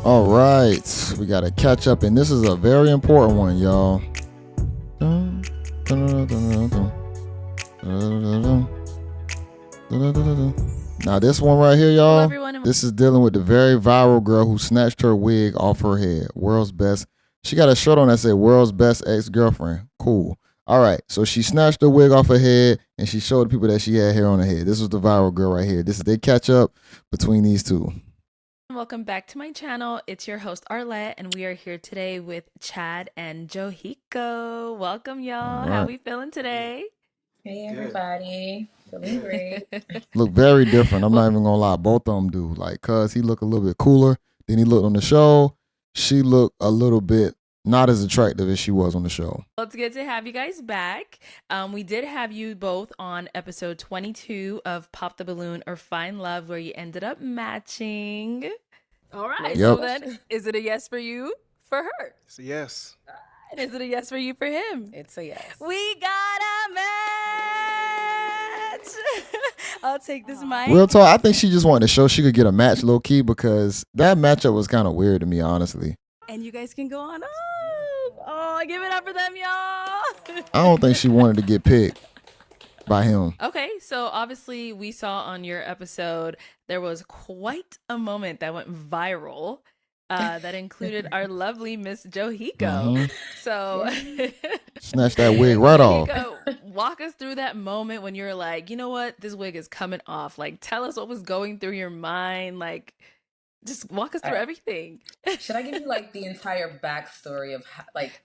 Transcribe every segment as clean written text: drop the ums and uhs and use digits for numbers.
All right, we got to catch up, and this is a very important one, y'all. Dun, dun, dun, dun, dun, dun. Dun, dun, dun, dun, dun, dun, dun. Now, this one right here, Hello, y'all, everyone. this is dealing with the very viral girl who snatched her wig off her head. World's best. She got a shirt on that said "World's Best Ex-Girlfriend." Cool. All right, so she snatched the wig off her head, and she showed people that she had hair on her head. This was the viral girl right here. This is they catch up between these two. Welcome back to my channel. It's your host Arlette, and we are here today with Chad and Johyko. Welcome, y'all. All How right. we feeling today? Hey Good. everybody, feeling great. Look very different. I'm Well, not even gonna lie. Both of them do. Like, cuz he looked a little bit cooler than he looked on the show. She looked a little bit not as attractive as she was on the show. it's good to have you guys back. We did have you both on episode 22 of Pop the Balloon or Find Love, where you ended up matching. All right. Yep. So then, is it a yes for you for her? It's a yes. And is it a yes for you for him? It's a yes. We got a match. I'll take this mic. Real talk, I think she just wanted to show she could get a match low key because that matchup was kind of weird to me, honestly. And you guys can go on up. Oh, give it up for them, y'all. I don't think she wanted to get picked by him. Okay, so obviously we saw on your episode there was quite a moment that went viral that included our lovely Miss Johyko. Mhm. So Snatched that wig right off. Johyko, walk us through that moment when you're like, you know what, this wig is coming off. Like, tell us what was going through your mind. Like, just walk us through Alright. everything. Should I give you like the entire backstory of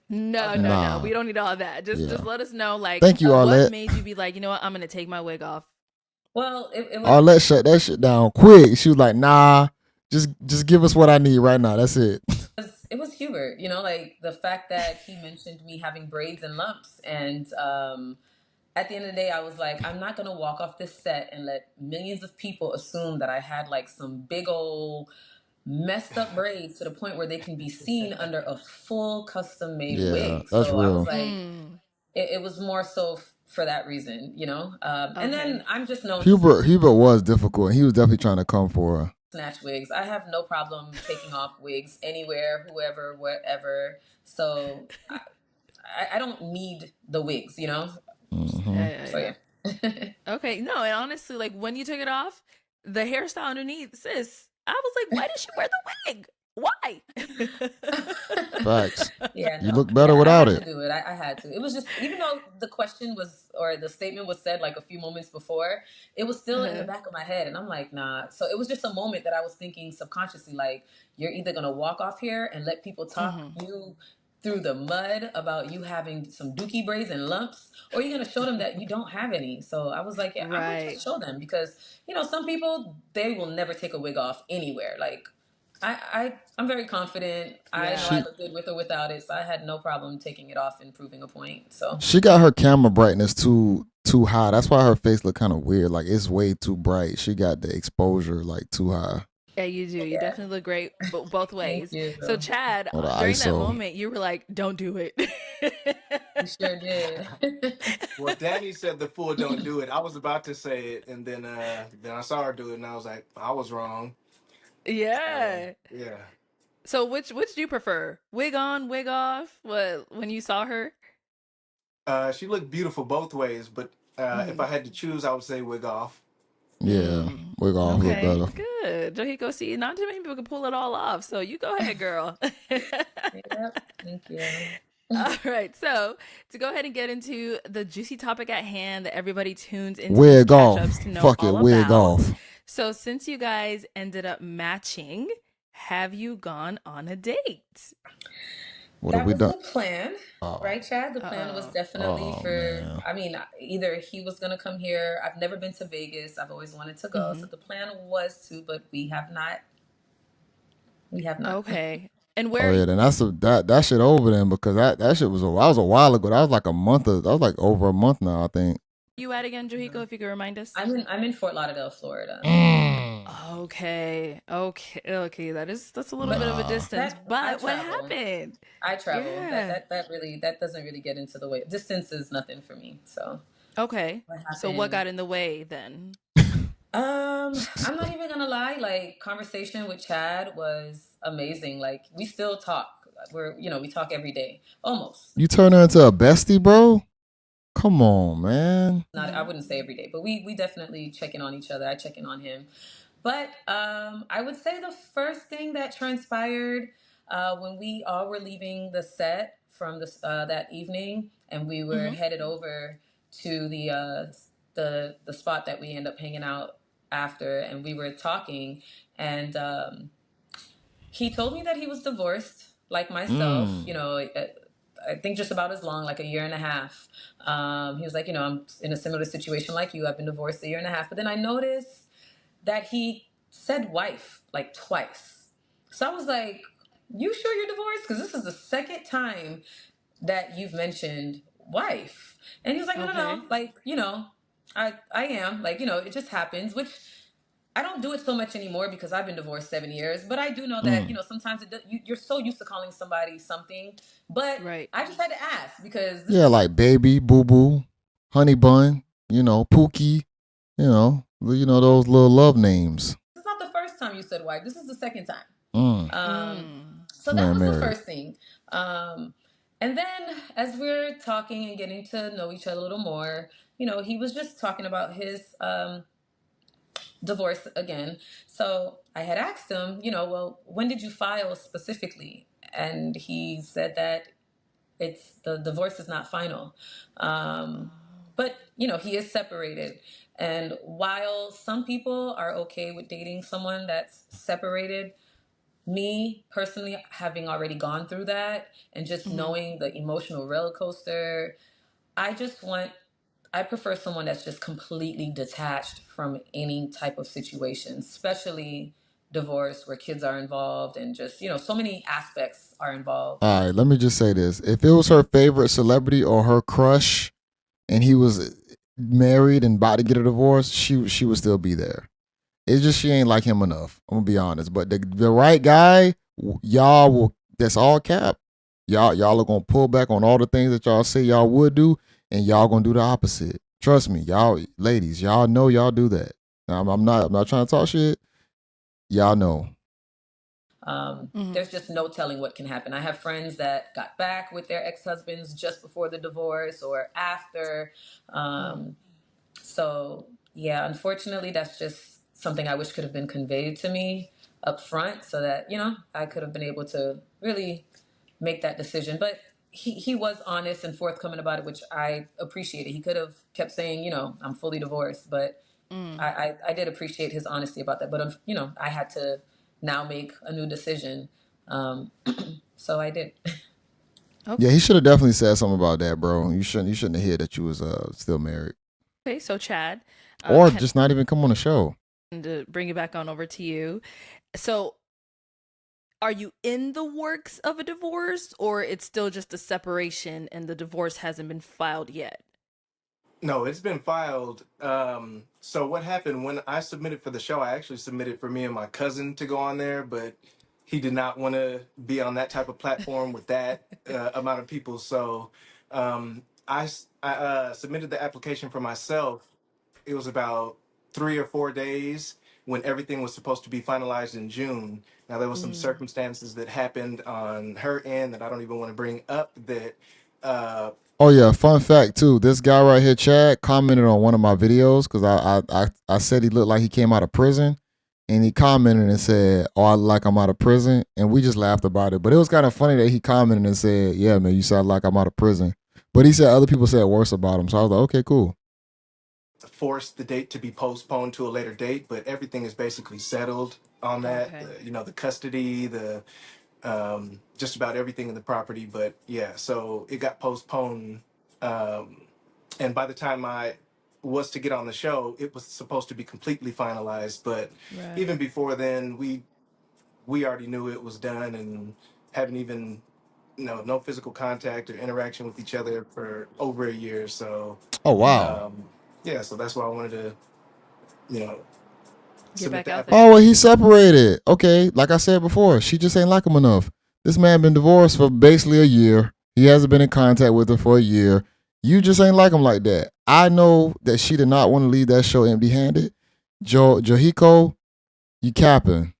No, Okay. Nah. we don't need all that. Just Yeah. let us know, like, Thank you, what Arlette. made you be like, you know what, I'm gonna take my wig off. Well, it was Arlette shut that shit down quick. She was like, nah, just give us what I need right now. That's it. it was Hubert, like the fact that he mentioned me having braids and lumps, and at the end of the day, I was like, I'm not gonna walk off this set and let millions of people assume that I had like some big old messed up braids to the point where they can be seen under a full custom made Yeah, wig. that's So I was real. like, Mm, it was more so for that reason, And then okay. I'm just known to Hubert was difficult. He was definitely trying to come for her. snatch wigs. I have no problem taking off wigs anywhere, whoever, whatever. So I don't need the wigs. Hmm. So Yeah. yeah. Okay, no, and honestly, like when you took it off, the hairstyle underneath, sis, I was like, why did she wear the wig? Why? Facts. Yeah, You no. look better Yeah, without I had it. to do it. I had to. It was just, even though the question was, or the statement was said like a few moments before, it was still in the Uh-huh. back of my head. And I'm like, nah. So it was just a moment that I was thinking subconsciously, like, you're either going to walk off here and let people talk Mhm. you through the mud about you having some dookie braids and lumps, or you're going to show them that you don't have any. So I was like, yeah, I'm going to Right. just show them because, some people, they will never take a wig off anywhere. Like, I'm very confident. I know Yeah. I She look good with or without it, so I had no problem taking it off and proving a point. So she got her camera brightness too high. That's why her face look kind of weird. Like it's way too bright. She got the exposure like too high. Yeah, you do. You yeah, definitely look great both thank ways. you. So, Chad, Or the during that ISO. moment, you were like, don't do it. You sure did. Well, Danny said the fool don't do it. I was about to say it, and then I saw her do it, and I was like, I was wrong. Yeah. Yeah. So, which do you prefer? Wig on, wig off? What, when you saw her? She looked beautiful both ways, but if I Mm. had to choose, I would say wig off. Yeah, Mm. wig off look Okay, better. good. Johyko, see, not too many people can pull it all off. So you go ahead, girl. Yep, thank you. All right. So to go ahead and get into the juicy topic at hand that everybody tunes into these Wig off. catch-ups to know Fuck it, all wig about. off. So since you guys ended up matching, have you gone on a date? What That have we was done? the plan, Oh, right, Chad? The plan was Uh-oh. definitely oh for, man. I mean, either he was going to come here. I've never been to Vegas. I've always wanted to go. So Mhm. the plan was to, but we have not. We have not. Okay. And Oh where yeah, then that shit over then because that shit was that was a while ago. That was like a month. That was like over a month now, I think. you at again, Johyko, if you could remind us? I'm in Fort Lauderdale, Florida. Okay. That's a little bit of a Nah. distance. I But what travel. happened? I travel. Yeah. That really that doesn't really get into the way. Distance is nothing for me. So Okay. what So what happened? got in the way then? I'm not even gonna lie. Like conversation with Chad was amazing. Like we still talk. We talk every day, almost. You turn her into a bestie, bro? Come on, man. Not, I wouldn't say every day, but we definitely check in on each other. I check in on him. But I would say the first thing that transpired when we all were leaving the set from that evening, and we were Mm-hmm. headed over to the spot that we end up hanging out after, and we were talking, and he told me that he was divorced, like myself. Mm. I think just about as long, like a year and a half. He was like, I'm in a similar situation like you. I've been divorced a year and a half, but then I noticed that he said wife like twice. So I was like, you sure you're divorced? Because this is the second time that you've mentioned wife. And he was like, no, no, Okay. no. Like, I am. Like, it just happens, which I don't do it so much anymore because I've been divorced 7 years. But I do know that, Mm. sometimes you're so used to calling somebody something. But Right. I just had to ask because this Yeah, is like baby, boo boo, honey bun, Pookie, those little love names. not the first time you said wife. This is the second time. Mm. So This that man was the married. first thing. And then as we're talking and getting to know each other a little more, he was just talking about his divorce again. So I had asked him, well, when did you file specifically? And he said that the divorce is not final. But, he is separated. And while some people are okay with dating someone that's separated, me personally, having already gone through that and just Mm-hmm. knowing the emotional roller coaster, I just want, I prefer someone that's just completely detached from any type of situation, especially divorce where kids are involved and just, so many aspects are involved. All right, let me just say this. If it was her favorite celebrity or her crush and he was married and about to get a divorce, she would still be there. It's just she ain't like him enough. I'm gonna be honest. But the right guy, y'all will. That's all cap. Y'all are gonna pull back on all the things that y'all say y'all would do, and y'all gonna do the opposite. Trust me, y'all ladies, y'all know y'all do that. I'm not trying to talk shit. Y'all know. There's just no telling what can happen. I have friends that got back with their ex-husbands just before the divorce or after. So yeah, unfortunately, that's just something I wish could have been conveyed to me up front so that, I could have been able to really make that decision. But he was honest and forthcoming about it, which I appreciated. He could have kept saying, I'm fully divorced, but I did appreciate his honesty about that. But, I had to now make a new decision. So I did. Yeah, he should have definitely said something about that, bro. You shouldn't have heard that you was still married, Okay, so Chad, or just not even come on the show. to bring it back on over to you. So, are you in the works of a divorce, or it's still just a separation and the divorce hasn't been filed yet? No, it's been filed. So what happened when I submitted for the show? I actually submitted for me and my cousin to go on there, but he did not want to be on that type of platform with that amount of people. So I submitted the application for myself. It was about 3 or 4 days when everything was supposed to be finalized in June. Now there was some circumstances that happened on her end that I don't even want to bring up that Oh yeah, fun fact too. This guy right here, Chad, commented on one of my videos because I said he looked like he came out of prison, and he commented and said, "Oh, I look like I'm out of prison," and we just laughed about it. But it was kind of funny that he commented and said, "Yeah, man, you sound like I'm out of prison," but he said other people said worse about him. So I was like, "Okay, cool." force the date to be postponed to a later date, but everything is basically settled on that. Okay. The custody, the just about everything in the property. But yeah, so it got postponed, and by the time I was to get on the show, it was supposed to be completely finalized. But Right. even before then, we already knew it was done and haven't even no physical contact or interaction with each other for over a year. So Oh wow. um, yeah, so that's why I wanted to you know, Get submit back the out there. Oh, well, application. he separated. Okay, like I said before, she just ain't like him enough. This man been divorced for basically a year. He hasn't been in contact with her for a year. You just ain't like him like that. I know that she did not want to leave that show empty handed. Johyko, you capping.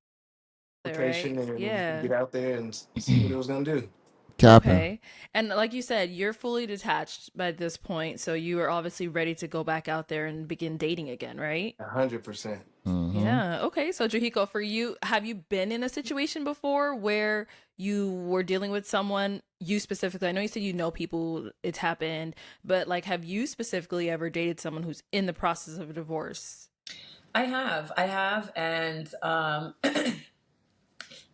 application right? and Yeah. get out there and see what it was gonna do. Capping. Okay. And like you said, you're fully detached by this point, so you are obviously ready to go back out there and begin dating again, right? 100%. Mm-hmm. Yeah. Okay. So Johyko, for you, have you been in a situation before where you were dealing with someone, you specifically? I know you said you know people, it's happened, but like, have you specifically ever dated someone who's in the process of a divorce? I have, and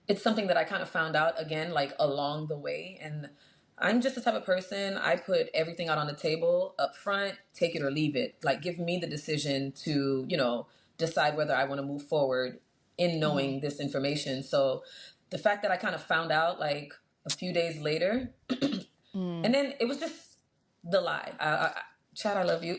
it's something that I kind of found out again, like along the way. And I'm just the type of person, I put everything out on the table up front, take it or leave it. Like, give me the decision to, decide whether I want to move forward in Mm-hmm. knowing this information. So the fact that I kind of found out like a few days later, and then it was just the lie. Chad, I love you.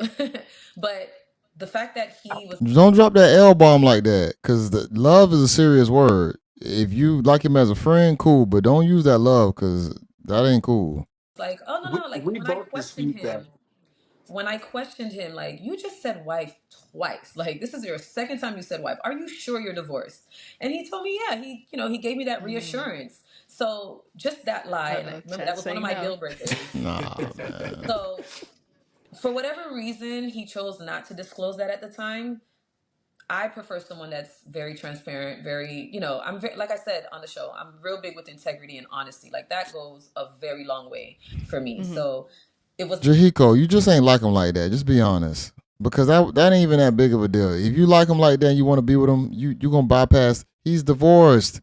But the fact that he was Don't drop that L bomb like that, cause the love is a serious word. If you like him as a friend, cool, but don't use that love, cause that ain't cool. like, oh, no, We, no. Like, we both dispute that. when I questioned him, like, you just said wife twice. Like, this is your second time you said wife. Are you sure you're divorced? And he told me, yeah, he gave me that reassurance. So just that lie, and Uh-oh, remember, that Chad's was one of saying my no. deal breakers. Nah, man. So for whatever reason, he chose not to disclose that at the time. I prefer someone that's very transparent, very, like I said on the show, I'm real big with integrity and honesty. Like, that goes a very long way for me. Mm-hmm. So it was Jahiko, you just ain't like him like that. Just be honest. Because that ain't even that big of a deal. If you like him like that and you want to be with him, you gonna bypass. He's divorced.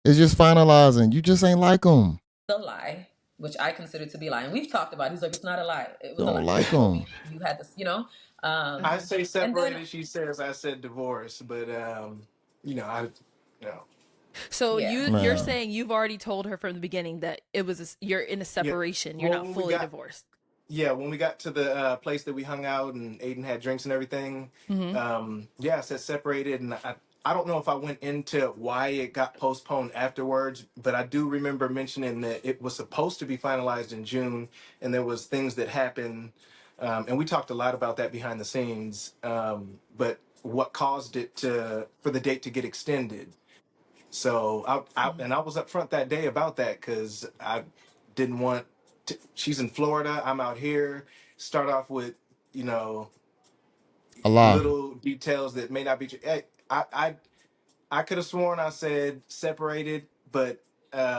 It's just finalizing. You just ain't like him. a lie, which I consider to be a lie. And we've talked about it. He's like, it's not a lie. It was a Don't lie. You like told me him. you had this. I Um, say and then, separated. She says I said divorce, but I, So yeah. you're Man. saying you've already told her from the beginning that you're in a yeah. separation. You're Well, not fully divorced. when we got to the place that we hung out and Aiden had drinks and everything, Mm-hmm. I said separated, and I don't know if I went into why it got postponed afterwards, but I do remember mentioning that it was supposed to be finalized in June, and there was things that happened, and we talked a lot about that behind the scenes. But what caused it for the date to get extended? So I was upfront that day about that because I didn't want. She's in Florida. I'm out here. Start off with you know A lie. little details that may not be. I could have sworn I said separated, but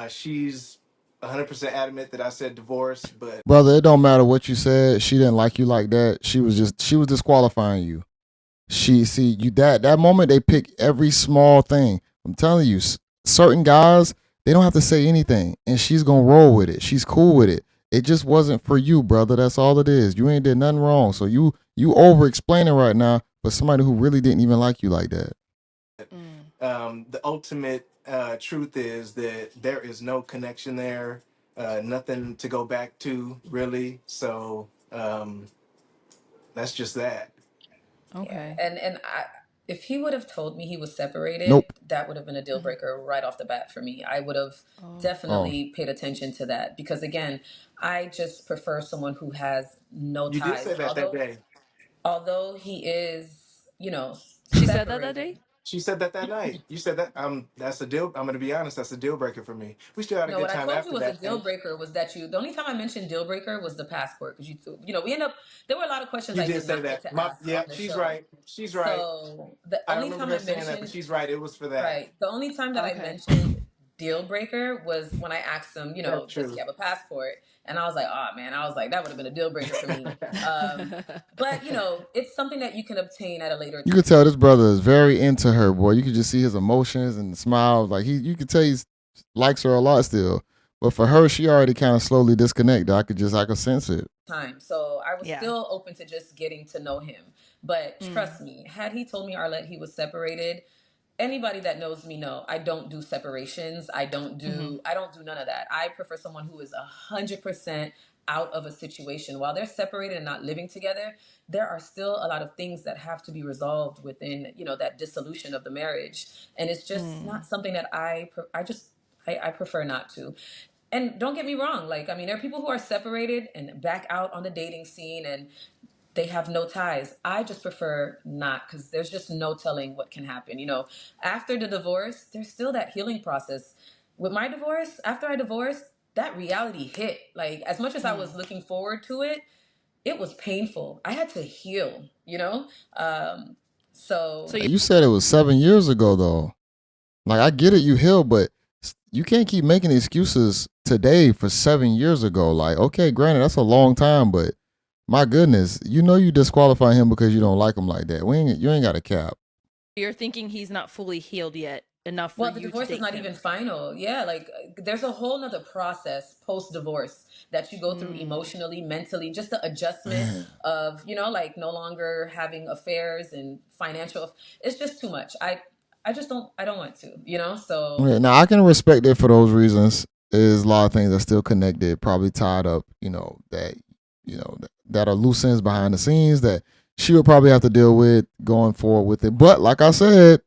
she's 100% adamant that I said divorce. But Brother, it don't matter what you said. She didn't like you like that. She was disqualifying you. She see you that moment they pick every small thing. I'm telling you, certain guys they don't have to say anything, and she's gonna roll with it. She's cool with it. It just wasn't for you, brother. That's all it is. You ain't did nothing wrong. So you over explaining right now, but somebody who really didn't even like you like that. Mm. the ultimate truth is that there is no connection there, nothing to go back to really. So that's just that. Yeah. Okay. If he would have told me he was separated, Nope. that would have been a deal Mm-hmm. breaker right off the bat for me. I would have Oh. Oh, definitely paid attention to that because, again, I just prefer someone who has no You did ties. say that day. Although he is, She said that separated. day? She said that night. You said that. That's a deal. I'm gonna be honest. That's a deal breaker for me. We still had a No, good what I time told you after was a that, deal and breaker was that the only time I mentioned deal breaker was the passport because we end up, there were a lot of questions you I did did say not get that. to ask Yeah, on the she's show. right. She's right. So the I only remember time her I saying that, but mentioned, she's right. It was for that. right, the only time that I Okay. mentioned deal breaker was when I asked him, That's does he true. have a passport? And I was like, oh man, I was like, that would have been a deal breaker for me. But it's something that you can obtain at a later you time. could tell this brother is very into her, boy. You could just see his emotions and smiles. Like you could tell he likes her a lot still. But for her, she already kind of slowly disconnected. I could sense it. Time. So I was Yeah. still open to just getting to know him. But Mm. trust me, had he told me, Arlette, he was separated, anybody that knows me know I don't do separations. Mm-hmm. I don't do none of that. I prefer someone who is 100% out of a situation. While they're separated and not living together, there are still a lot of things that have to be resolved within, that dissolution of the marriage. And it's just Mm. not something that I prefer not to. And don't get me wrong, like, I mean, there are people who are separated and back out on the dating scene, and they have no ties. I just prefer not, because there's just no telling what can happen. After the divorce, there's still that healing process. With my divorce, after I divorced, that reality hit. Like, as much as I was looking forward to it, it was painful. I had to heal. So So You said it was 7 years ago, though. Like, I get it, you healed, but you can't keep making excuses today for 7 years ago. Like, okay, granted, that's a long time, but my goodness, you disqualify him because you don't like him like that. You ain't got a cap. you're thinking he's not fully healed yet enough for Well, the you to divorce is date not him. even final. Yeah, like there's a whole nother process post divorce that you go through emotionally, mentally, just the adjustment Man. of, like no longer having affairs and financial. It's just too much. I just I don't want to. So Yeah, now I can respect it for those reasons. There's a lot of things that still connected, probably tied up, that are loose ends behind the scenes that she would probably have to deal with going forward with it. But like I said,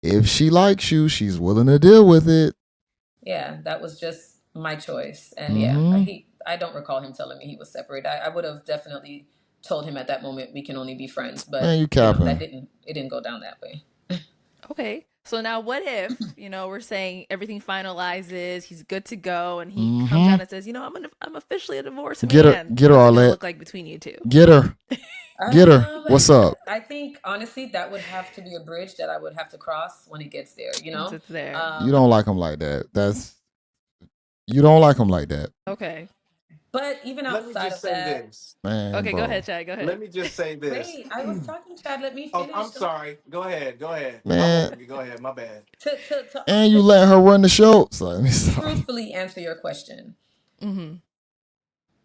if she likes you, she's willing to deal with it. yeah, that was just my choice. And yeah, Mm-hmm. I don't recall him telling me he was separated. I would have definitely told him at that moment we can only be friends, Man, but you that capping. didn't go down that way. Okay. So now what if, we're saying everything finalizes, he's good to go, and he comes Mm-hmm. out and says, I'm officially a divorced Get her, man. get her, What's it gonna Arlette. look like between you two? Get her, get her. What's up? I think honestly that would have to be a bridge that I would have to cross when it gets there. Once it's there. You don't like him like that. You don't like him like that, Okay. but even Let me outside just of say that, this. man, Okay, go bro. ahead, Chad. Go ahead. Let me just say this. wait, I was talking, Chad. Let me Oh, finish. I'm sorry. Go ahead. Go ahead. I Man, won't. Go ahead. My bad. and you let her run the show. So let me stop. Truthfully answer your question. Mm-hmm.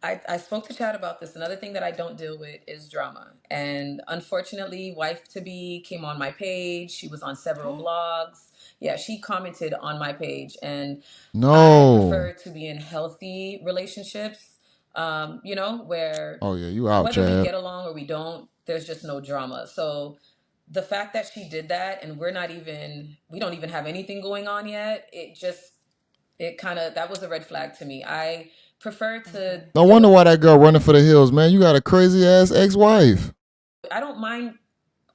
I spoke to Chad about this. Another thing that I don't deal with is drama. And unfortunately, wife to be came on my page. She was on several blogs. Yeah, she commented on my page. And I No. prefer to be in healthy relationships, where Oh yeah, you out, whether we Chad. get along or we don't, there's just no drama. So the fact that she did that and we don't even have anything going on yet, it kind of, that was a red flag to me. I prefer to No deal wonder with, why that girl running for the hills, man. You got a crazy ass ex-wife. I don't mind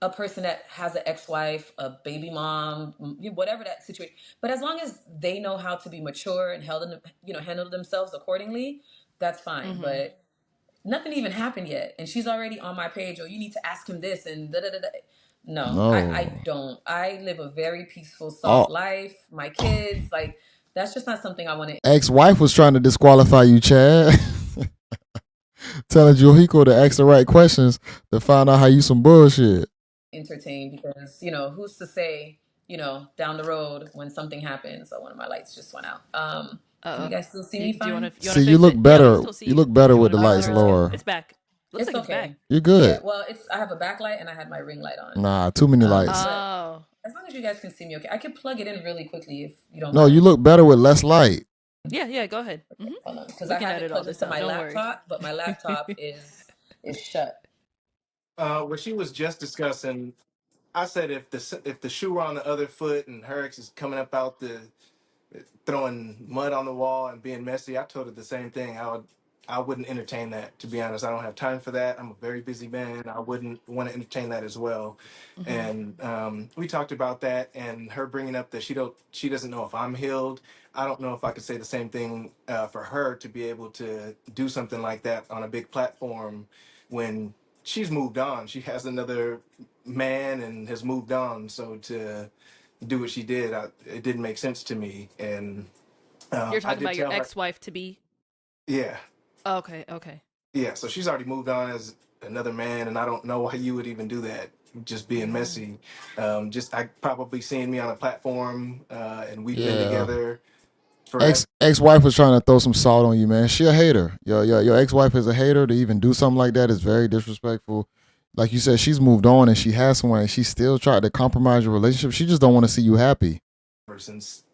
a person that has an ex-wife, a baby mom, whatever that situation. But as long as they know how to be mature and handle themselves accordingly, that's fine. But nothing even happened yet, and she's already on my page. Oh, you need to ask him this and da da da da. No, I No. don't. I live a very peaceful, soft Oh, life. My kids, like, that's just not something I want to ex-wife was trying to disqualify you, Chad. Telling Johyko to ask the right questions to find out how you some bullshit. entertain, because who's to say down the road when something happens. So one of my lights just went out. Can you guys still see me Do you want fine? to See, you fix look it? Yeah, we better. still see You you. look better Do you with want the to make lights sure it's good? lower. It's back. Looks It's like it's back. okay. You're Yeah, good. well, I have a backlight and I had my ring light on. Nah, too many lights. But Oh. as long as you guys can see me okay, I can plug it in really quickly if you don't No, you mind. look better with less light. Yeah, go ahead. Hold on, because We I can have it edit all plugged this into out. my Don't worry. laptop, but my laptop is shut. What she was just discussing, I said if the shoe were on the other foot and her ex is coming up out the throwing mud on the wall and being messy, I told her the same thing. I wouldn't entertain that, to be honest. I don't have time for that. I'm a very busy man. I wouldn't want to entertain that as well. And we talked about that, and her bringing up that she doesn't know if I'm healed. I don't know if I could say the same thing for her to be able to do something like that on a big platform when she's moved on. She has another man and has moved on. So to do what she did, it didn't make sense to me. And You're I talking did about your tell her, ex-wife to be. yeah, Okay. yeah. So she's already moved on as another man, and I don't know why you would even do that. Just being messy. Just I probably seeing me on a platform, and we've been Yeah. together forever. Ex-wife was trying to throw some salt on you, man. She a hater. Your ex-wife is a hater. To even do something like that is very disrespectful. Like you said, she's moved on and she has someone and she still tried to compromise your relationship. She just don't want to see you happy. Since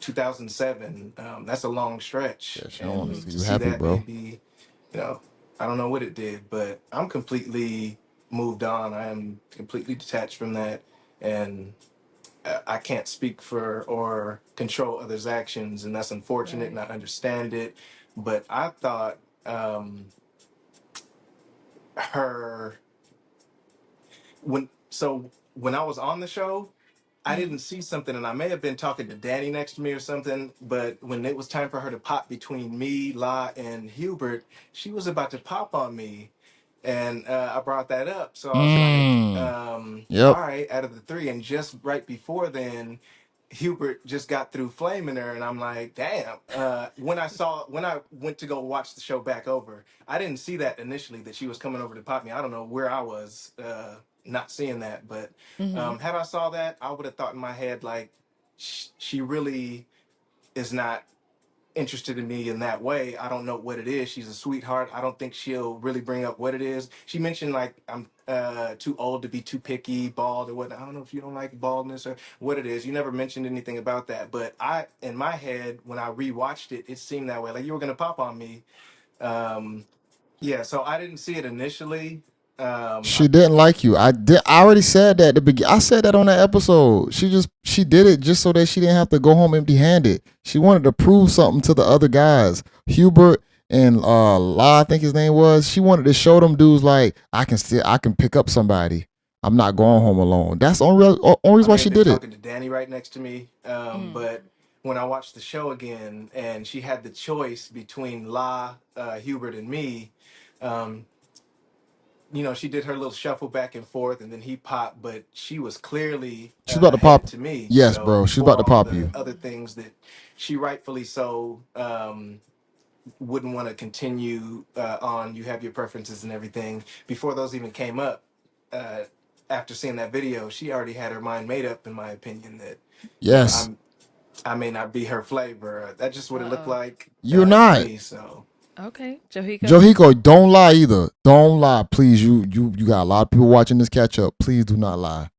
2007. That's a long stretch, Yeah, she don't want to and see to you see happy, that bro. maybe, you know, I don't know what it did, but I'm completely moved on. I am completely detached from that, and I can't speak for or control others' actions, and that's unfortunate, and Right. I understand it. But I thought her when I was on the show, I didn't see something, and I may have been talking to Danny next to me or something, but when it was time for her to pop between me, La, and Hubert, she was about to pop on me. And I brought that up. So I was like, Yep. all right, out of the three. And just right before then, Hubert just got through flaming her. And I'm like, damn. When I went to go watch the show back over, I didn't see that initially, that she was coming over to pop me. I don't know where I was not seeing that. But had I saw that, I would have thought in my head, like, she really is not interested in me in that way. I don't know what it is. She's a sweetheart. I don't think she'll really bring up what it is. She mentioned like I'm too old to be too picky, bald or what. I don't know if you don't like baldness or what it is. You never mentioned anything about that. But in my head, when I rewatched it, it seemed that way. Like you were gonna pop on me. Yeah. So I didn't see it initially. She didn't like you. I did. I already said that at the beginning. I said that on that episode. She did it just so that she didn't have to go home empty-handed. She wanted to prove something to the other guys, Hubert and La, I think his name was. She wanted to show them dudes like I can pick up somebody. I'm not going home alone. That's the only reason why she did it. Talking to Danny right next to me, but when I watched the show again, and she had the choice between La, Hubert, and me. She did her little shuffle back and forth, and then he popped, but she was clearly She's about to headed pop. to me. Yes, So bro. She's for about to all pop the you. other things that she rightfully so wouldn't want to continue on, you have your preferences and everything. Before those even came up, after seeing that video, she already had her mind made up, in my opinion, that Yes. I may not be her flavor. That's just what it looked like You're to not. me. So. Okay, Johyko. Johyko, don't lie either. Don't lie, please. You got a lot of people watching this catch up. Please do not lie.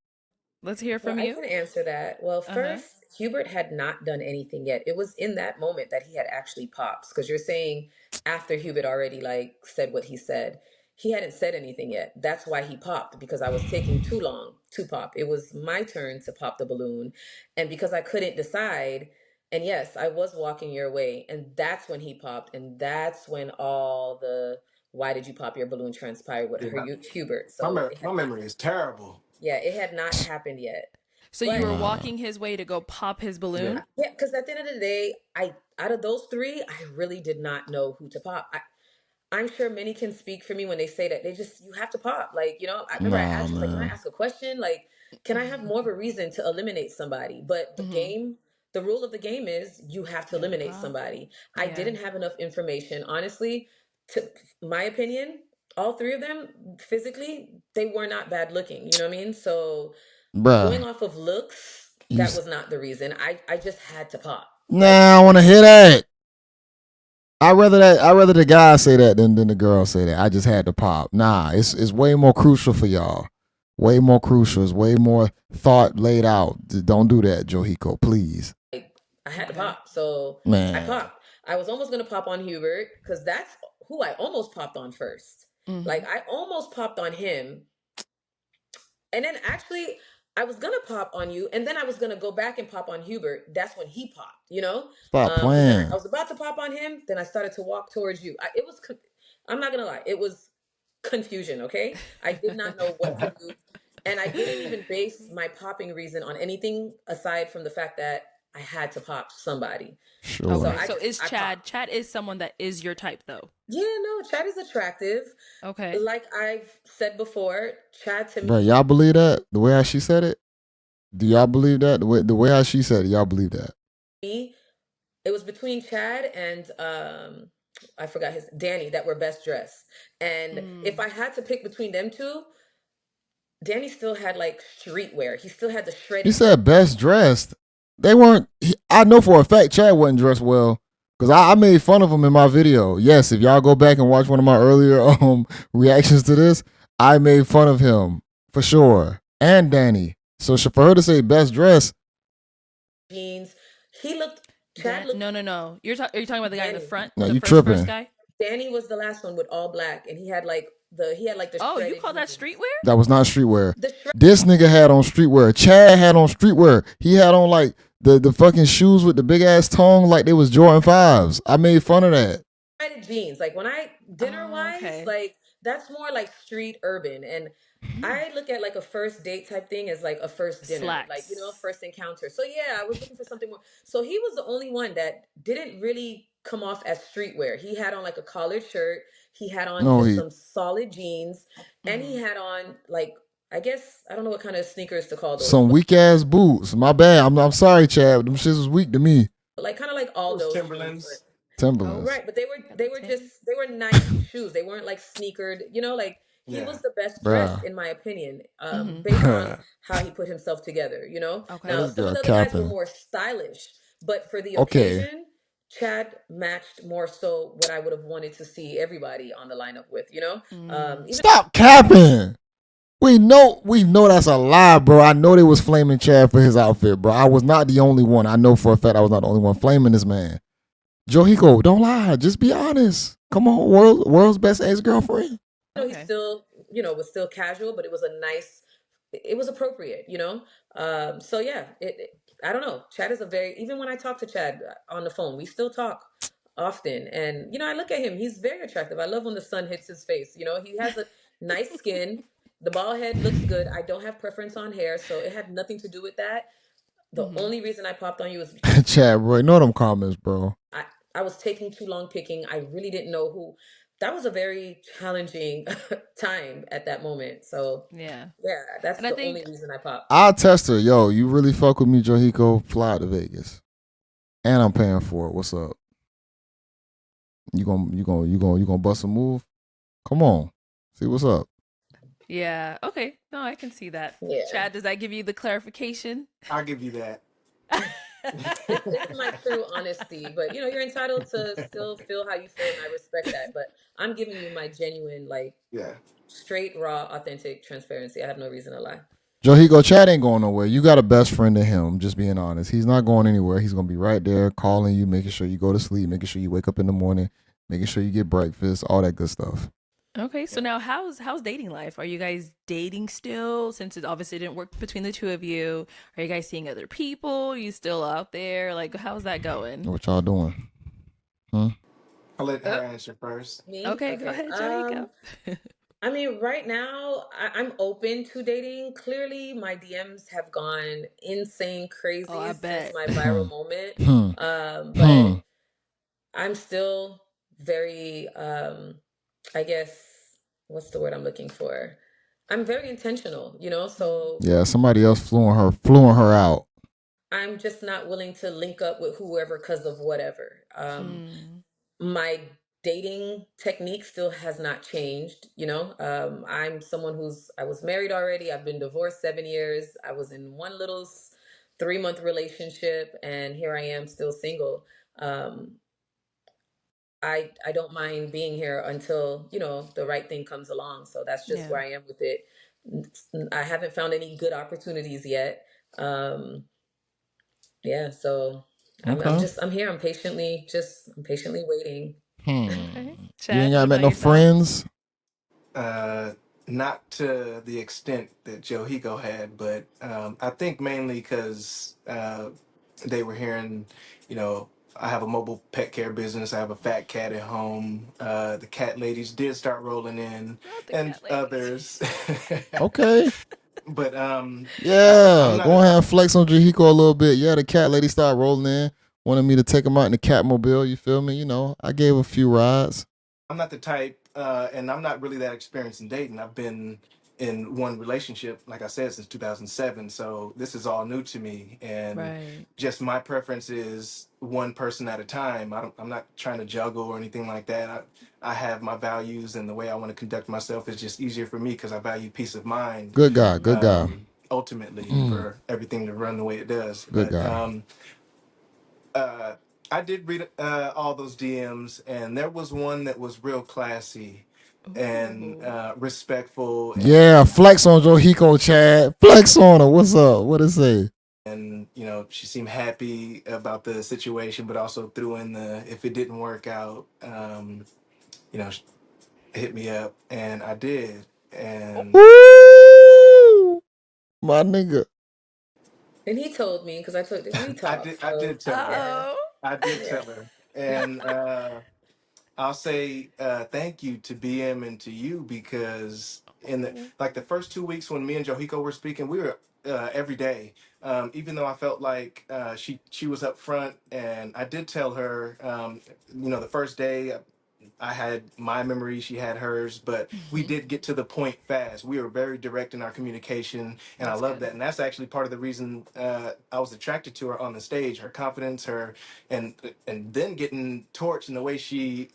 Let's hear from I you. can answer that. Well, Uh-huh. first, Hubert had not done anything yet. It was in that moment that he had actually popped. Because you're saying after Hubert already like said what he said, he hadn't said anything yet. That's why he popped, because I was taking too long to pop. It was my turn to pop the balloon, and because I couldn't decide, and yes, I was walking your way, and that's when he popped, and that's when all the "why did you pop your balloon" transpired with her Yeah, Hubert. my So it my had not, memory is terrible. yeah, it had not happened yet. So you But were walking his way to go pop his Yeah. balloon? yeah, because at the end of the day, I out of those three, I really did not know who to pop. I'm sure many can speak for me when they say that you have to pop. Like, I remember I Nah, asked you, like, can I man. ask a question? Like, can I have more of a reason to eliminate somebody? But the rule of the game is you have to You have to eliminate pop. somebody. I Yeah. didn't have enough information. Honestly, to my opinion, all three of them physically, they were not bad looking. You know what I mean? So going Bruh. off of looks, You, that was not the reason. I just had to pop. Like, nah, I want to hear that. I rather the guy say that than the girl say that. I just had to pop. Nah, it's way more crucial for y'all. Way more crucial. It's way more thought laid out. Don't do that, Johyko, please. I had to Okay. pop. So I Man. popped. I was almost gonna pop on Hubert because that's who I almost popped on first. Like I almost popped on him, and then actually I was gonna pop on you, and then I was gonna go back and pop on Hubert. That's when he popped. Stop But then I playing. was about to pop on him. Then I started to walk towards you. I'm not gonna lie. It was confusion. Okay, I did not know what to do, and I didn't even base my popping reason on anything aside from the fact that I had to pop somebody. Sure. So Okay. So is I Chad? popped. Chad is someone that is your type, though. Yeah, no, Chad is attractive. Okay. Like I've said before, Chad to Bro, y'all believe that? The way how she said it? Do y'all believe that? The way how she said it, y'all believe that? me, it was between Chad and I forgot his Danny that were best dressed. And if I had to pick between them two, Danny still had like streetwear. He still had the You shredded. said best dressed. They weren't. I know for a fact Chad wasn't dressed well because I made fun of him in my video. Yes, if y'all go back and watch one of my earlier reactions to this, I made fun of him for sure, and Danny. So for her to say best dressed, Jeans. He looked. Chad looked. No. Are you talking about the guy in the Danny. front? no, The you first tripping. guy? Danny was the last one with all black, and he had like the Oh, you shredded call that jeans. streetwear? That was not streetwear. The This nigga had on streetwear. Chad had on streetwear. He had on like the fucking shoes with the big ass tongue like they was Jordan 5s. I made fun of that. shredded jeans. Like when I dinner wise, Okay. like that's more like street urban. And I look at like a first date type thing as like a first dinner, like, you know, Slacks. first encounter. So yeah, I was looking for something more. So he was the only one that didn't really come off as streetwear. He had on like a collared shirt, he had on No, just he some solid jeans, and he Mm-hmm. had on like, I guess I don't know what kind of sneakers to call those, some weak ass boots. My bad. I'm sorry, Chad. Them shits was weak to me. but like kind of like all Those those shoes. Timberlands. Timberlands. Right, but they were Got they the were Tim. just they were nice shoes. They weren't like sneakered, you know, like he Yeah. was the best dressed Bruh. in my opinion, Mm-hmm. based on how he put himself together, you know. Okay. Now, this some of girl the other guys were capping. more stylish, but for the Okay. occasion, Chad matched more so what I would have wanted to see everybody on the lineup with, you know. Mm. Even Stop capping. We know that's a lie, bro. I know they was flaming Chad for his outfit, bro. I was not the only one. I know for a fact I was not the only one flaming this man. Johyko, don't lie. Just be honest. Come on, world's best ex girlfriend. though he Okay. still, you know, was still casual, but it was a nice, it was appropriate, you know. So yeah, I don't know. Chad is a very, even when I talk to Chad on the phone, we still talk often, and you know, I look at him. He's very attractive. I love when the sun hits his face. You know, he has a nice skin. The bald head looks good. I don't have preference on hair, so it had nothing to do with that. The Mm-hmm. only reason I popped on you was Chad, bro. Know them comments, bro. I, I was taking too long picking. I really didn't know who. That was a very challenging time at that moment. So Yeah. yeah, that's And I the only think reason I popped. I'll test her. Yo, you really fuck with me, Johyko? Fly out to Vegas. And I'm paying for it. What's up? You gonna bust a move? Come on. See what's up. yeah. Okay. No, I can see that. Yeah, Chad, does that give you the clarification? I'll give you that. it's my true honesty. But you know, you're entitled to still feel how you feel, and I respect that. But I'm giving you my genuine, like Yeah. straight, raw, authentic transparency. I have no reason to lie. Johyko, Chad ain't going nowhere. You got a best friend in him, just being honest. He's not going anywhere. He's gonna be right there calling you, making sure you go to sleep, making sure you wake up in the morning, making sure you get breakfast, all that good stuff. Okay, so now how's dating life? Are you guys dating still? Since it obviously didn't work between the two of you, are you guys seeing other people? Are you still out there? Like, how's that going? What y'all doing? Hmm? I'll let her Uh, answer first. Me? Okay, go Okay. ahead, Johyko. I mean, right now, I'm open to dating. Clearly, my DMs have gone insane Oh, I crazy since bet. my Hmm. viral moment. Hmm. But Hmm. I'm still very, I guess, what's the word I'm looking for? I'm very intentional, you know, so Yeah, somebody else flew her out. I'm just not willing to link up with whoever because of whatever. Mm, My dating technique still has not changed, you know. I'm someone I was married already. I've been divorced 7 years. I was in one little 3 month relationship, and here I am still single. um I don't mind being here until, you know, the right thing comes along. So that's just yeah. where I am with it. I haven't found any good opportunities yet. um yeah, so I'm Okay. just I'm patiently waiting. Okay. You ain't Chad, what gotta met about no yourself? friends. Uh, Not to the extent that Joe Higo had, but I think mainly because they were hearing, you know, I have a mobile pet care business. I have a fat cat at home. The cat ladies did start rolling in, Not the and cat ladies. others. Okay. But I'm Yeah. not Go a ahead and flex on Johyko a little bit. Yeah, the cat lady started rolling in. Wanted me to take him out in the cat mobile. You feel me? You know, I gave a few rides. I'm not the type, and I'm not really that experienced in dating. I've been in one relationship, like I said, since 2007. So this is all new to me, and Right. just my preference is one person at a time. I'm not trying to juggle or anything like that. I have my values, and the way I want to conduct myself is just easier for me because I value peace of mind. Good guy. Mm-hmm. Good guy. Ultimately, Mm, for everything to run the way it does, good but guy. uh, I did read all those DMs, and there was one that was real classy and Ooh. respectful, Yeah, flex on Johyko, Chad. Flex on her. What's up? What it say? and you know she seemed happy about the situation, but also threw in the if it didn't work out, you know, hit me up, and I did, and Woo! My nigga. And he told me because I told we I talked. did I So did tell her, yeah, Uh-oh. I did yeah. tell her, and I'll say thank you to BM and to you because in the like the first 2 weeks when me and Johyko were speaking, we were every day. Even though I felt like she was up front, and I did tell her, the first day I had my memory, she had hers, but we Hmm. did get to the point fast. We were very direct in our communication, and I That's love good. that. And that's actually part of the reason I was attracted to her on the stage. Her confidence, and then getting torched and the way she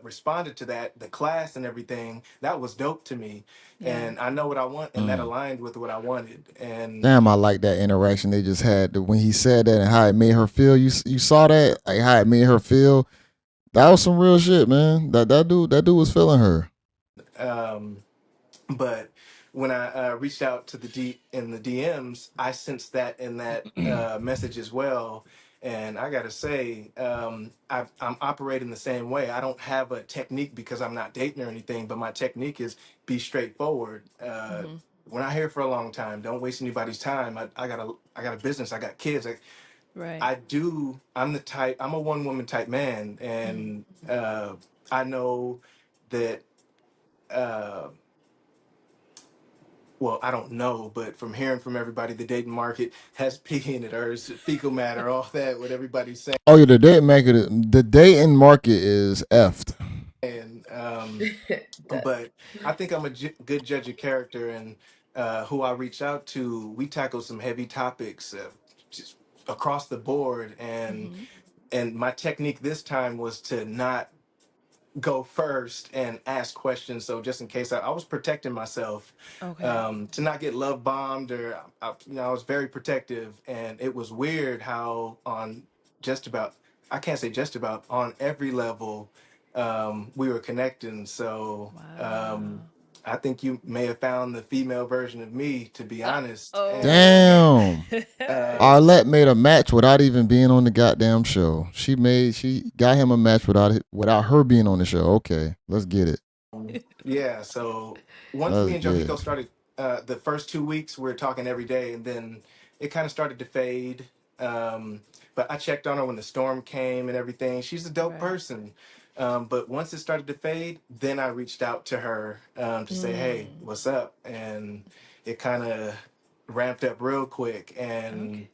responded to that, the class and everything. That was dope to me, Yeah. and I know what I want, and that Mm. aligned with what I wanted. And Damn, I like that interaction they just had when he said that and how it made her feel. You saw that, like how it made her feel. That was some real shit, man. That dude was feeling her. um, but when I reached out to the DMs, I sensed that in that message as well. And I gotta say, I'm operating the same way. I don't have a technique because I'm not dating or anything, but my technique is be straightforward. Hmm. We're not here for a long time. Don't waste anybody's time. I got a business. I got kids. Right. I'm the type. I'm a one woman type man, Hmm. and I know that. Uh, well, I don't know, but from hearing from everybody, the dating market has peeing it or fecal matter, all that, what everybody's Oh yeah, the dating market is effed. saying. That- But I think I'm a good judge of character, and who I reach out to, we tackle some heavy topics just across the board, Hmm. and my technique this time was to not go first and ask questions. So just in case, I was protecting myself Okay. to not get love bombed, or I was very protective. And it was weird how on just about, I can't say just about, on every level we were connecting. So Wow. I think you may have found the female version of me, to be honest. Oh. And Damn. um, Arlette made a match without even being on the goddamn show. She got him a match without her being on the show. Okay, let's get it. Yeah, so once Let's me and get it. Johiko started, the first 2 weeks we were talking every day, and then it kind of started to fade. Um, but I checked on her when the storm came and everything. She's a dope Right. person. But once it started to fade, then I reached out to her to say, "Hey, Mm. what's up?" And it kind of ramped up real quick. And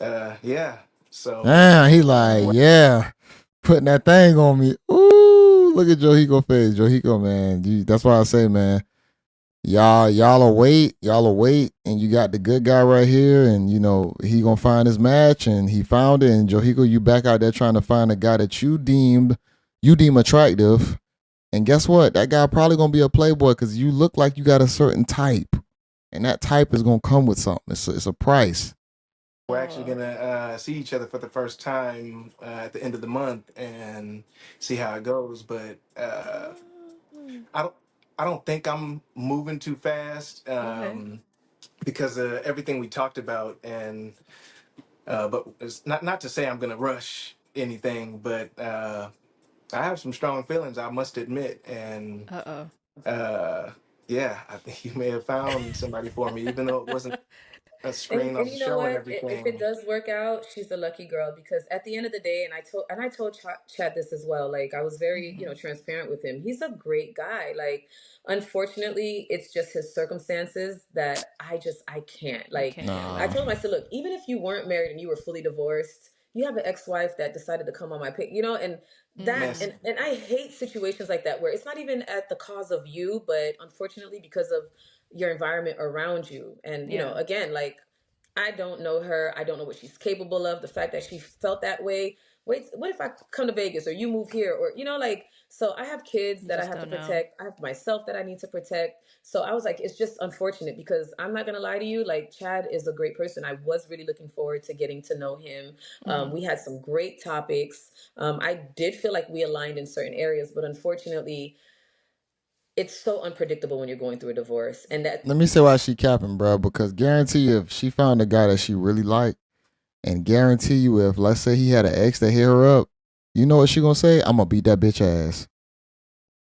Okay. yeah, so Damn, he like, Oh. yeah, putting that thing on me. Ooh, look at Johiko face. Johiko, man. That's why I say, man, y'all will wait, and you got the good guy right here, and he gonna find his match, and he found it. And Johiko, you back out there trying to find a guy that you deem attractive. And guess what? That guy probably gonna be a playboy because you look like you got a certain type, and that type is gonna come with something. It's a price. we're actually Oh. gonna see each other for the first time at the end of the month and see how it goes. But Oh. I don't, I don't think I'm moving too fast Okay. because of everything we talked about. And but it's not to say I'm gonna rush anything, but I have some strong feelings, I must admit. And Uh uh, yeah, I think you may have found somebody for me, even though it wasn't a And screen on and the you know show and what? If it everything. does work out, she's the lucky girl because at the end of the day, and I told Chad this as well. Like I was very oh. transparent with him. He's a great guy. Like unfortunately, it's just his circumstances that I can't. You Like can't deal I Nah. with. told him, I said, look, even if you weren't married and you were fully divorced, you have an ex-wife that decided to come on my pic, and that Mm-hmm. Messy. and I hate situations like that where it's not even at the cause of you, but unfortunately because of your environment around you. And Yeah. again, like I don't know her. I don't know what she's capable of. The fact that she felt that way. Wait, what if I come to Vegas or you move here or like so I have kids You that I just have to don't know. protect. I have myself that I need to protect. So I was like, it's just unfortunate because I'm not gonna lie to you. Like Chad is a great person. I was really looking forward to getting to know him. Mm-hmm. We had some great topics. I did feel like we aligned in certain areas, but unfortunately, it's so unpredictable when you're going through a divorce, and that Let me say why she capping, bro. Because guarantee you, if she found a guy that she really liked, and guarantee you, if let's say he had an ex that hit her up, you know what she gonna say? I'm gonna beat that bitch ass.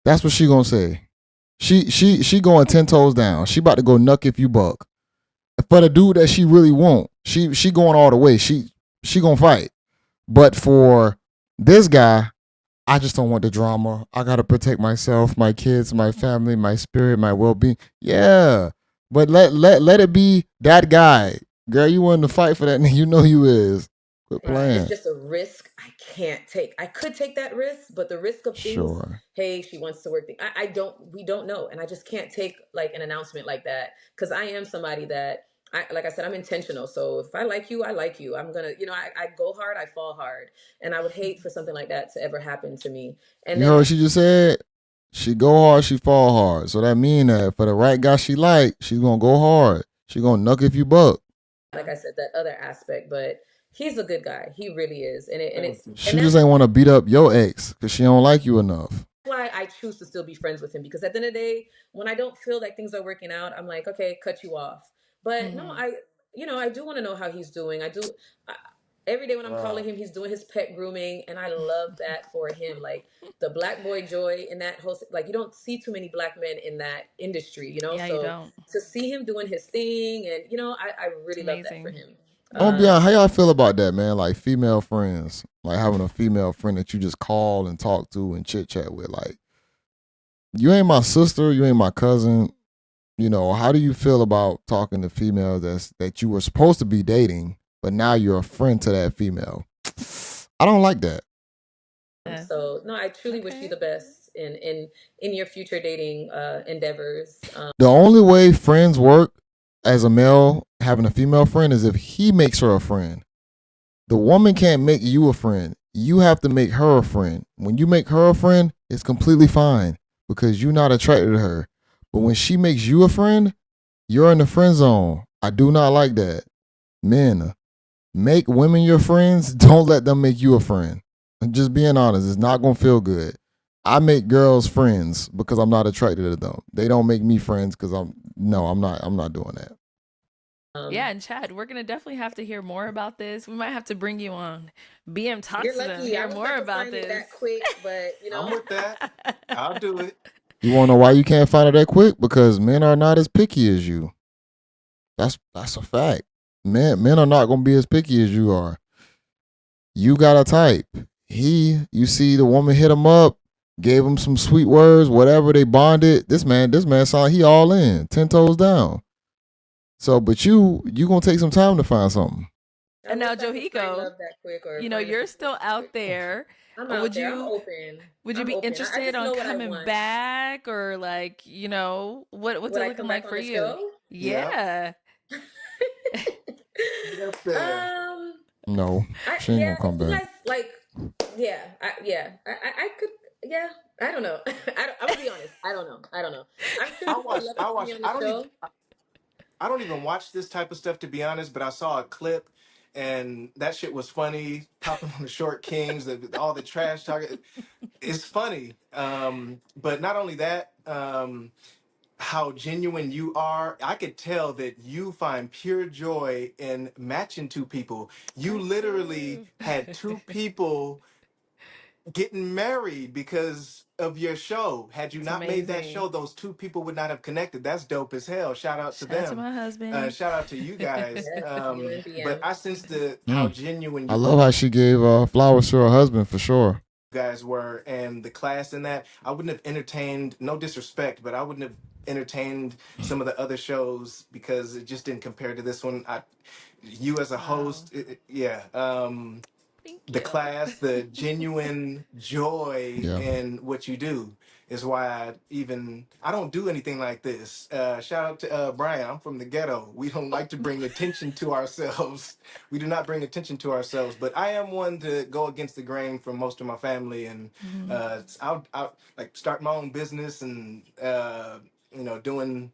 That's what she gonna say. She going 10 toes down. She about to go nuck if you buck. For the dude that she really want, she going all the way. She gonna fight. But for this guy, I just don't want the drama. I gotta protect myself, my kids, my family, my spirit, my well being. Yeah. But let it be that guy. Girl, you wanted to fight for that nigga. You know you is. Quit It's playing. just a risk I can't take. I could take that risk, but the risk of things, Sure. hey, she wants to work. I don't, we don't know. And I just can't take like an announcement like that because I am somebody that, like I said, I'm intentional. So if I like you, I like you. I'm going to, I go hard, I fall hard. And I would hate for something like that to ever happen to me. And You heard then, what she just said? She go hard, she fall hard. So that mean that for the right guy she like, she's gonna go hard. She gonna knuck if you buck. like I said, that other aspect, but he's a good guy. He really is. Thank you. And She that's just ain't want to beat up your ex because she don't like you enough. why I choose to still be friends with him because at the end of the day, when I don't feel like things are working out, I'm like, okay, cut you off. But no, Mhm. I do want to know how he's doing. I, every day when I'm calling Wow. him, he's doing his pet grooming, and I love that for him. Like the black boy joy in that whole, like you don't see too many black men in that industry, Yeah, you So don't. to see him doing his thing, and I It's really love that for amazing. him. I'm gonna be Yeah. honest, how y'all feel about that, man? Like female friends, like having a female friend that you just call and talk to and chit chat with. Like, you ain't my sister, you ain't my cousin. How do you feel about talking to females that you were supposed to be dating, but now you're a friend to that female? I don't like that. Yeah. So no, I truly wish you Okay. the best in your future dating endeavors. The only way friends work as a male having a female friend is if he makes her a friend. The woman can't make you a friend. You have to make her a friend. When you make her a friend, it's completely fine because you're not attracted to her. But when she makes you a friend, you're in the friend zone. I do not like that. Men, make women your friends. Don't let them make you a friend. I'm just being honest. It's not going to feel good. I make girls friends because I'm not attracted to them. They don't make me friends because I'm not doing that. Yeah, and Chad, we're gonna definitely have to hear more about this. We might have to bring you on BM You're Talks to them, lucky. I hear was more about to about find it this. that quick, but I'm with that. I'll do it. You want to know why you can't find it that quick? Because men are not as picky as you. That's a fact. Men are not gonna be as picky as you are. You got a type. You see the woman hit him up, gave him some sweet words, whatever they bonded. This man saw he all in, 10 toes down. So, but you gonna take some time to find something. I And don't know now, if I can find Johyko, love that quick or find a you're still situation quick. out there. I'm out Would there. I'm you open. would you I'm be open. I interested just on know what I coming want. back, or like, what's Would it I looking come back like on for the you? show? Yep. Yeah. Yep. There. um, No, she ain't gonna come if you back. guys like, I could, yeah. I don't know. I'm gonna be honest. I don't know. I'm sure I you would watched. love to I see me watched. on the I don't even. show. I don't even watch this type of stuff to be honest. But I saw a clip, and that shit was funny. Popping on the short kings, all the trash talking. It's funny. But not only that. How genuine you are. I could tell that you find pure joy in matching two people. You I literally do. had two people getting married because of your show. Had you It's not made that amazing. show, those two people would not have connected. That's dope as hell. Shout out to Shout out to them. my husband. Shout out to you guys. Yes, you and But BM. I sensed how Mm. genuine I you love how she gave flowers to her husband for sure. guys were and the class in that. I wouldn't have entertained, no disrespect, but I wouldn't have entertained some of the other shows because it just didn't compare to this one. You as a Wow. host, yeah. Thank The you. class, the genuine joy Yeah, in what you do is why I don't do anything like this. Shout out to Brian. I'm from the ghetto. We don't like to bring attention to ourselves. We do not bring attention to ourselves. But I am one to go against the grain from most of my family, and Mhm. I'll like start my own business and doing.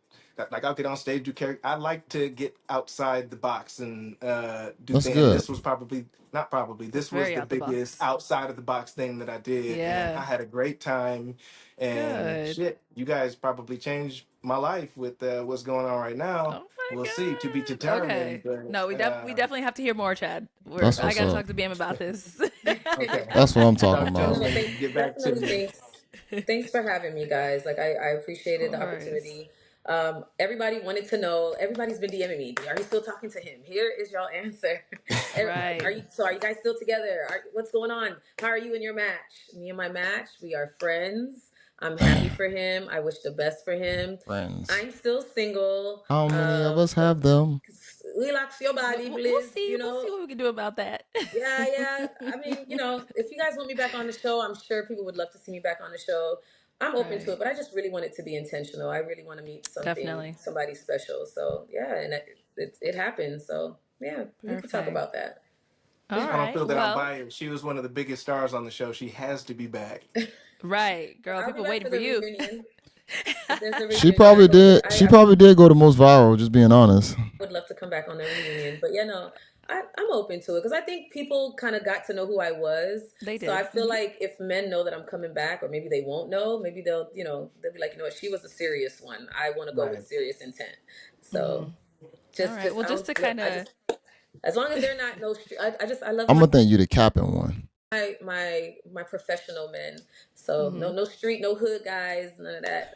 Like I'll get on stage, do character. I like to get outside the box and do that's things. And good. this was probably not probably. It's This was very the out the biggest box. outside of the box thing that I did, and I Yeah. had a great time. And Good. shit, you guys probably changed my life with what's going on right now. Oh my We'll see. To be god. determined, Okay. but No, we definitely have to hear more, Chad. That's I what's gotta up. talk to Bam about this. okay. That's what I'm talking Talk to about. him No, and get back to definitely me. thanks for having me, guys. Like I Of appreciated the course. opportunity. Everybody wanted to know. Everybody's been DMing me. Are you still talking to him? Here is y'all answer. Right. Are you guys still together? What's going on? How are you in your match? Me and my match, we are friends. I'm happy for him. I wish the best for him. Friends. I'm still single. How many of us have them? Relax your body, We'll please. see. We'll see what we can do about that. Yeah. I mean, if you guys want me back on the show, I'm sure people would love to see me back on the show. I'm open to Right. it, but I just really want it to be intentional. I really want to meet Definitely. somebody special. So yeah, and it happened. So yeah, we can talk Perfect. about that. All I don't right. feel that I'm Well, biased. She was one of the biggest stars on the show. She has to be back. right, girl. I'll be People back waiting for for the you. reunion. If there's a She reunion, probably did. She probably did go the most viral. Just being honest. would love to come back on the reunion. But yeah, no, I'm open to it because I think people kind of got to know who I was. They So I did. feel like if men know that I'm coming back, or maybe they won't know, maybe they'll be like, what, she was a serious one. I want to go with Right. serious intent. Mm-hmm. So All right. Well, just to kind I of. just as long as they're not I love I'm gonna think you the capping one. my professional men. So Mm-hmm. no street, no hood guys, none of that.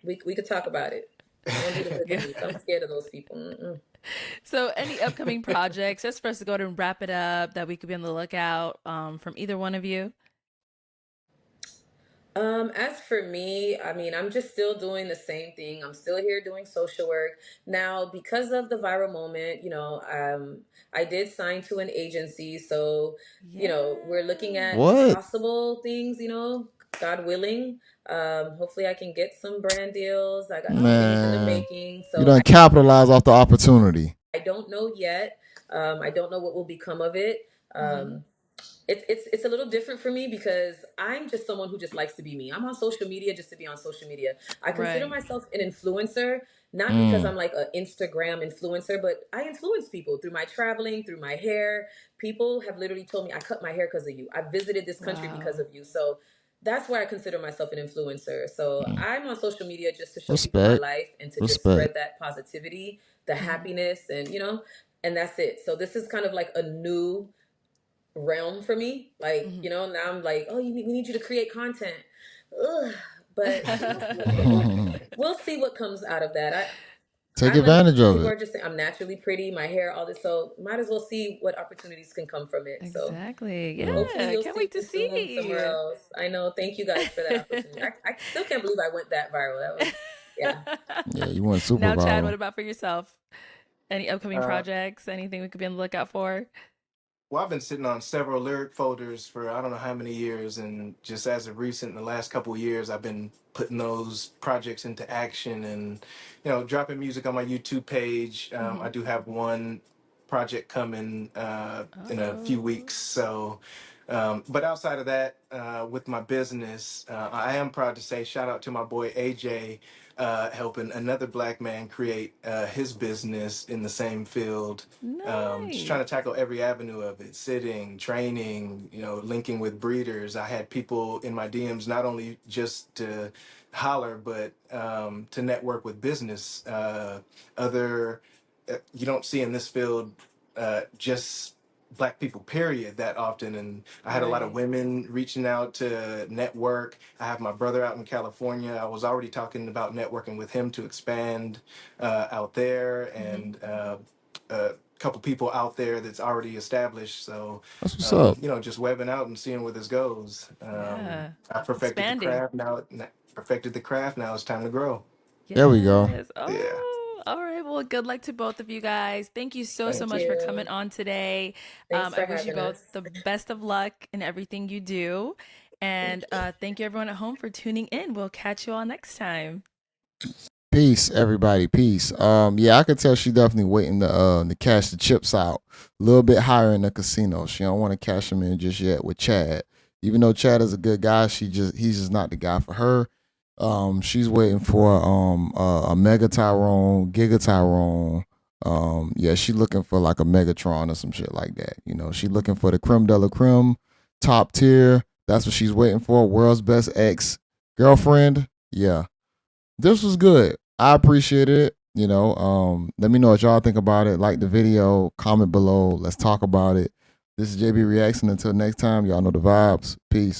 We could talk about it. I don't do the hood streets. I'm scared of those people. Mm-mm. So, any upcoming projects, just for us to go ahead and wrap it up, that we could be on the lookout from either one of you? As for me, I mean, I'm just still doing the same thing. I'm still here doing social work. Now, because of the viral moment, I did sign to an agency. So, we're looking at What? possible things, God willing. Hopefully I can get some brand deals. I got some things in the Man, making. you So done capitalize off the opportunity. I don't know yet. I don't know what will become of it. Mm-hmm. It's a little different for me because I'm just someone who just likes to be me. I'm on social media just to be on social media. I consider Right. myself an influencer, not because Mm. I'm like an Instagram influencer, but I influence people through my traveling, through my hair. People have literally told me I cut my hair because of you. I visited this country because Wow. of you. So that's why I consider myself an influencer. So Mm. I'm on social media just to show people my Respect. life and to just Respect. spread that positivity, the Mm-hmm. happiness, and that's it. So this is kind of like a new realm for me. Like, now I'm like, oh, we need you to create content. Ugh. But we'll see what comes out of that. Take I'm a advantage of people it. are just saying I'm naturally pretty, my hair, all this. So might as well see what opportunities can come from it. So Exactly. Mm. hopefully Yeah. you'll Can't see wait to me soon somewhere see. else. I know. Thank you guys for that opportunity. I still can't believe I went that viral. That was, yeah. Yeah, you went super Now, Chad, what viral. about for yourself? Any upcoming Uh, projects? Anything we could be on the lookout for? well, I've been sitting on several lyric folders for I don't know how many years, and just as of recent, in the last couple of years, I've been putting those projects into action and dropping music on my YouTube page. Mm-hmm. I do have one project coming in a few Oh, weeks, so. But outside of that, with my business, I am proud to say shout out to my boy AJ, helping another black man create his business in the same field. Just trying nice. to tackle every avenue of it: sitting, training, linking with breeders. I had people in my DMs not only just to holler, but to network with business. Other You don't see in this field just black people period that often, and I had a lot of Right. women reaching out to network. I have my brother out in California. I was already talking about networking with him to expand out there, Mm-hmm. and a couple people out there that's already established. So That's what's up. just webbing out and seeing where this goes. Yeah. I perfected the Expanding. craft. Now it's time to grow. There we go. Yes. Yeah. Oh, all right. Well, good luck to both of you guys. Thank you so Thank much for you. coming on today. Thanks I for wish you having both us. the best of luck in everything you do. Thank And you. thank you, everyone at home, for tuning in. We'll catch you all next time. Peace, everybody. Peace. Yeah, I could tell she definitely waiting to cash the chips out a little bit higher in the casino. She don't want to cash them in just yet with Chad. Even though Chad is a good guy, he's just not the guy for her. She's waiting for a Mega Tyrone, Giga Tyrone. Yeah, she looking for like a Megatron or some shit like that. She looking for the creme de la creme, top tier. That's what she's waiting for. World's best ex girlfriend. Yeah, this was good. I appreciated it. Let me know what y'all think about it. Like the video, comment below. Let's talk about it. This is JB Reaction. Until next time, y'all know the vibes. Peace.